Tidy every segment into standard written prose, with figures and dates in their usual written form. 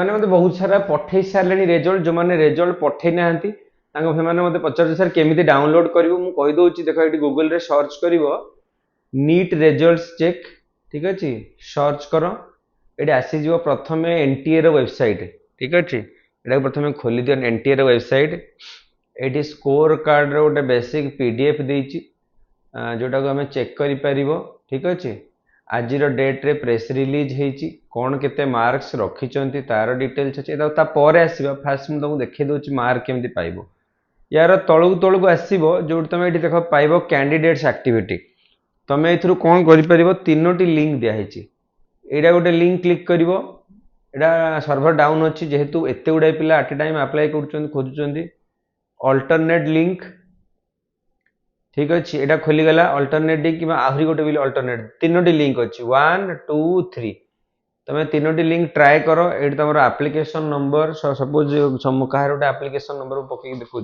मैंने मते बहुत सारा पठेई सारे रेजल्ट जो मैंने रेजल्ट पठेई ना मते पचार सर केमी डाउनलोड करूँ मुझे कहीदे देख ये गूगल रे सर्च कर नीट रेजल्ट्स चेक ठीक अच्छे सर्च कर ये आसीज प्रथम एनटीए वेबसाइट ठीक अच्छे ये प्रथम खोली दियो एनटीए वेबसाइट ये स्कोर कार्ड रोटे बेसिक पीडीएफ देती जोटा को आम चेक कर ठीक अच्छे आज डेट्रे प्रेस रिलीज होती कौन केते मार्क्स रखिंट तार डिटेल्स अच्छे तापर आसवा फास्ट मुझे तुमको देखी दूसरी मार्क केमी पाइब यार तलू तलू आसो जो तुम ये देख पाइब कैंडिडेट्स एक्टिविटी तुम ए कौन कर तीनो लिंक दिखाई यहाँ गोटे लिंक क्लिक कर सर्भर डाउन अच्छी जेहेतु एत गुड़ाए पिला आट ए टाइम आप्लाय कर खोजुंट अल्टरनेट लिंक ठीक अच्छे यहाँ खोलीगला अल्टरनेट कि आहरी गोटे भी अल्टरनेट तीनो लिंक अच्छी 1 2 3 तुम तीनो लिंक ट्राए कर ये तुम आप्लिकेसन नंबर सपोज कह गोटे आप्लिकेसन नंबर पकई देखुँ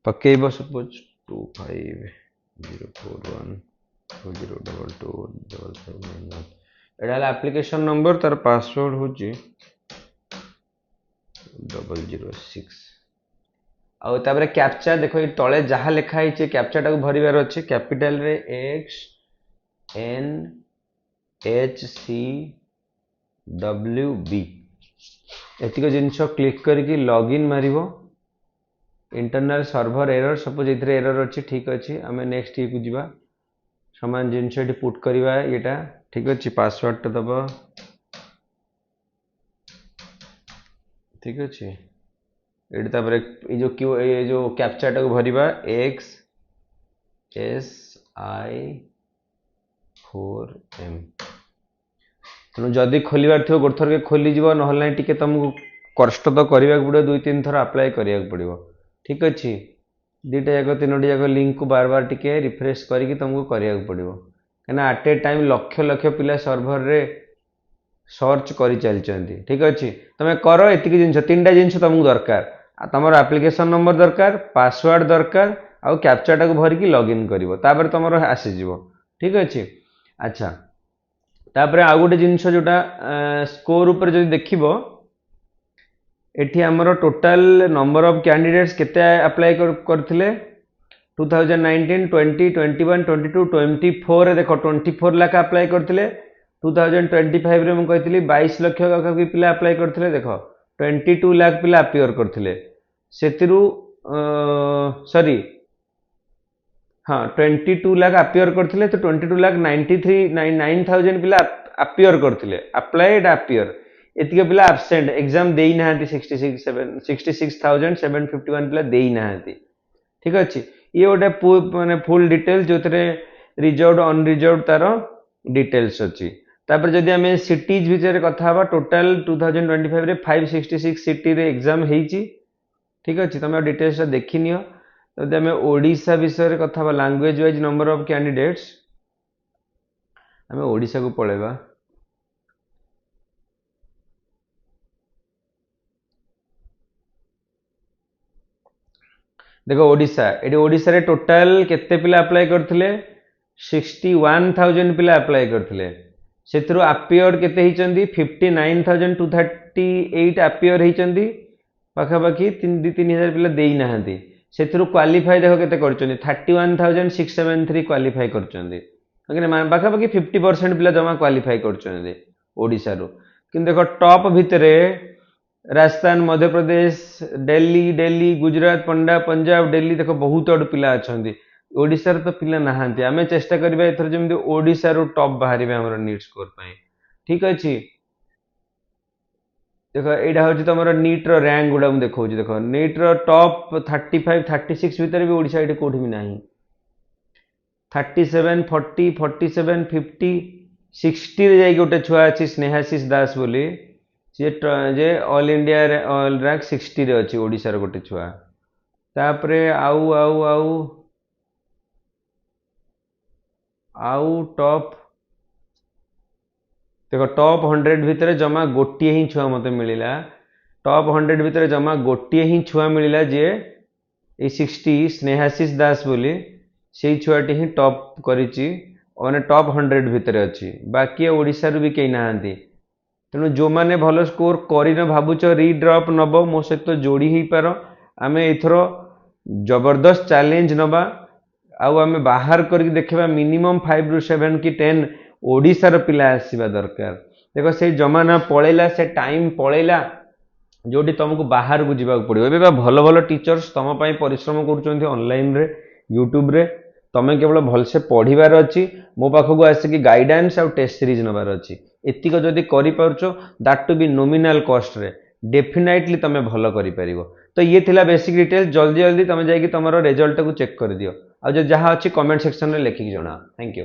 पकईब सपोज 250412022299 एटा आप्लिकेसन नंबर तार पासवर्ड हूँ 006 आउ तापर कैप्चा देखो ये तले जहाँ लिखाई कैप्चा टाक भरबार अच्छे कैपिटाल रे X N H C W B एतिक जिनस क्लिक करके लॉगिन मारिबो इंटरनल सर्वर एरर सपोज ये एरर अच्छी ठीक अच्छे आम नेक्स्ट ये को जीवा सामान जिनस ये पुट करवा ये ठीक अच्छे पासवर्ड टा दब ठीक अच्छे ये जो क्यू ये जो कैप्चा टाक भरवा एक्स एस आई 4M तेणु जदि खोलबार थो गोटे थर के खोलीज ना टी तुमको कष्ट तो करने पड़ो 2-3 थर आप्लाय करा पड़ो ठीक अच्छे दुईटा जाक तीनो जाक लिंक को बार बार टी रिफ्रेश करके तुमको करा पड़ो कहीं आट ए टाइम लक्ष लक्ष पिला सर्भर रे सर्च कर चलती ठीक अच्छे तुम कर एतिक जिन 3टा जिन तुमको दरकार तुम आप्लिकेसन नंबर दरकार पासवर्ड दरकार आउ कैप्चा टाक भरिकी लॉगिन कर तुम आसीज ठीक अच्छे अच्छा तापर आउ गोटे जिनस जोटा स्कोर उपर जो देखिबो एठी हमर टोटल नंबर ऑफ कैंडिडेट्स केते अप्लाई करथिले 2019 20 21 22 24 रे देखो 24 लाख अप्लाई करथिले 2025 रे हम कहथिली 22 लाख का पिला अप्लाई करथिले देखो 22 लाख पिला अपियर करथिले सेतिरु सॉरी हाँ 22 लाख अपियर करथिले तो 22 लाख 9,000 पिला अपियर करथिले अप्लाइड अपियर एतिके पिला एब्सेंट एग्जाम देई नाहंती 66,751 पिला देई नाहंती ठीक अच्छे ये गोटे माने फुल डिटेल्स जो रिजर्व अनरिजर्व तार डिटेल्स अच्छी तापर जदि आमे सिटीज विषय कथा हवा टोटल 2025 रे 566 सिटी रे एग्जाम हेची ठीक अच्छे तुम डिटेल्स देखि नियो जदि आमे ओडिशा विषय कथा language wise number of candidates आमे ओडिशा को पळेबा देखो ओडिशा ये ओडिशा रे टोटल केते पिला अप्लाई करथिले 61,000 पिला अप्लाई करथिले सेथरो अपियर केते हिचंदी 59,238 अपियर हिचंदी पाखापाखि 3,000 पिला देई नाहंती सेथरो क्वालिफाई देखो केते करचंदी 31,673 क्वालिफाई करचंदी पाखापाखि 50% पिला जमा क्वालिफाई करचंदी ओडिशा रो किंतु देखो टॉप भितरे राजस्थान मध्य प्रदेश दिल्ली गुजरात पंजाब दिल्ली देखो बहुत आड़ पिला अच्छा ओडिशा तो पिला नहांती आमे चेष्टा करबा एथर जेमि ओडिशा रो टॉप बाहर हमर नीट स्कोर पाए ठीक अच्छे देखो यहाँ हूँ तुम नीट रैंक गुड़ा देखा देखो नीट टॉप 35 36 भितर भी ओडिशा ये कौटी भी ना 37 40 47 50 60 रे जाई गोटे छुआ अच्छी स्नेहाशीष दास बोली जे ऑल इंडिया ऑल रैंक 60 रे अच्छी ओडिशा गोटे छुआ तापरे आउ आउ आउ आउ टॉप देखो टॉप 100 भितर जमा गोटे ही छुआ मत मिलला टॉप 100 भितर जमा गोटे ही छुआ मिलला जे ए 60 स्नेहाशीष दास बोली से छुआटी ही टॉप करिछि माने टॉप 100 भितर अच्छी बाकी ओडिशा रू भी कहीं नहांती तेणु जो मैंने भल स्कोर कर भावुच रिड्रप नब मो सहित जोड़ी हो पार आम एथर जबरदस्त चैलेंज नवा आउ आम बाहर करके देखा मिनिमम 5 ରୁ 7 कि 10 ओडिशार पिला आसवा दरकार देख से जमाना पलैला से टाइम पलैला जोटी तुमको बाहर को जावाक पड़ो ए भल भल टीचर्स तुम परिश्रम कर ऑनलाइन रे यूट्यूब रे तुम्हें केवल भलसे पढ़ार अच्छी मो पाखक आसिक गाइडेंस आउ टेस्ट सीरीज नबार अच्छी एतिक जदि कर that to be nominal cost रे डेफिनेटली तुम भल कर तो ये थिला बेसिक डिटेल जल्दी जल्दी तुम जाकि तुम रिजल्ट को चेक कर दियो आ जहाँ अच्छी कमेंट सेक्शन में लिखिक जना थैंक यू।